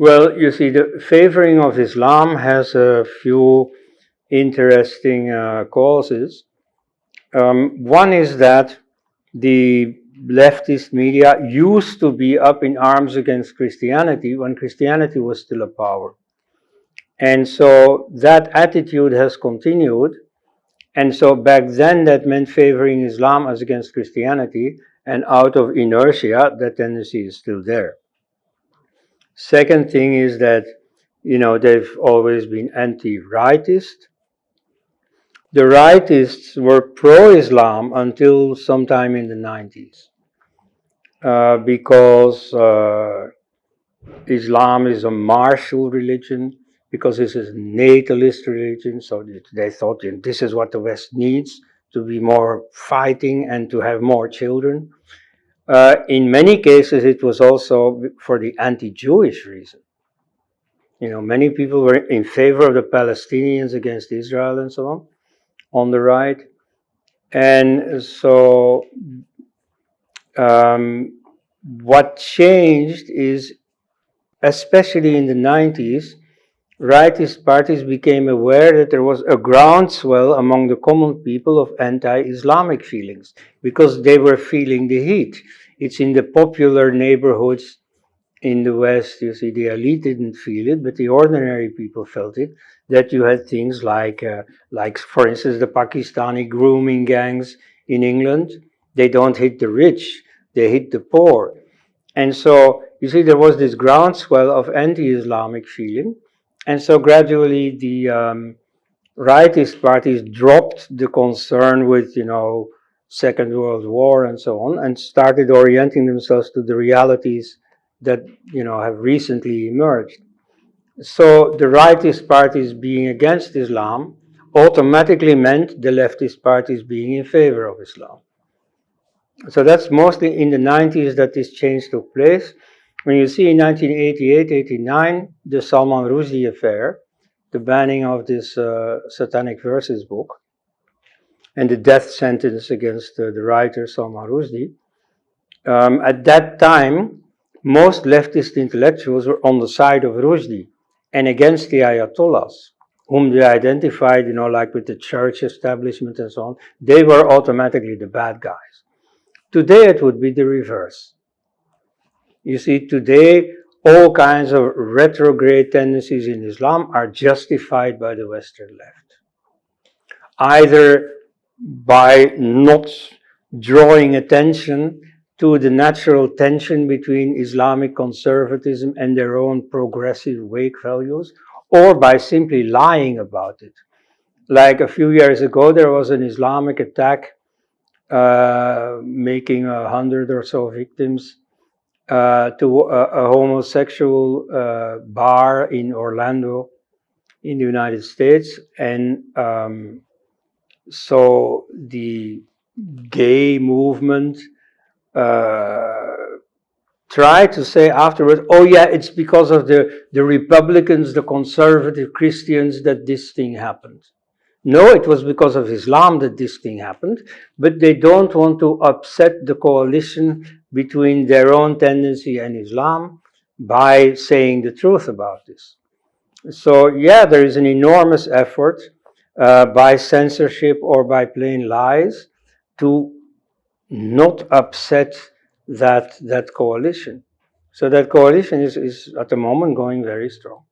Well, you see, the favoring of Islam has a few interesting causes. One is that the leftist media used to be up in arms against Christianity when Christianity was still a power. And so that attitude has continued. And so back then that meant favoring Islam as against Christianity, and out of inertia, that tendency is still there. Second thing is that, they've always been anti-rightist. The Rightists were pro-Islam until sometime in the 90s, because Islam is a martial religion, because this is a natalist religion, so they thought this is what the West needs, to be more fighting and to have more children. In many cases, it was also for the anti-Jewish reason. Many people were in favor of the Palestinians against Israel and so on the right. And so what changed is, especially in the 90s, rightist parties became aware that there was a groundswell among the common people of anti-Islamic feelings, because they were feeling the heat. It's in the popular neighborhoods in the West, you see, the elite didn't feel it, but the ordinary people felt it, that you had things like, for instance, the Pakistani grooming gangs in England. They don't hit the rich, they hit the poor. And so, you see, there was this groundswell of anti-Islamic feeling. And so gradually the rightist parties dropped the concern with, Second World War and so on, and started orienting themselves to the realities that, have recently emerged. So the rightist parties being against Islam automatically meant the leftist parties being in favor of Islam. So that's mostly in the 90s that this change took place. When you see in 1988-89, the Salman Rushdie affair, the banning of this Satanic Verses book, and the death sentence against the writer Salman Rushdie, at that time, most leftist intellectuals were on the side of Rushdie and against the Ayatollahs, whom they identified, like with the church establishment and so on. They were automatically the bad guys. Today it would be the reverse. You see, today all kinds of retrograde tendencies in Islam are justified by the Western left. Either by not drawing attention to the natural tension between Islamic conservatism and their own progressive wake values, or by simply lying about it. Like a few years ago, there was an Islamic attack making 100 or so victims to a homosexual bar in Orlando in the United States. And so the gay movement tried to say afterwards, oh yeah, it's because of the Republicans, the conservative Christians, that this thing happened. No, it was because of Islam that this thing happened, but they don't want to upset the coalition between their own tendency and Islam by saying the truth about this. So yeah, there is an enormous effort by censorship or by plain lies to not upset that coalition. So that coalition is at the moment going very strong.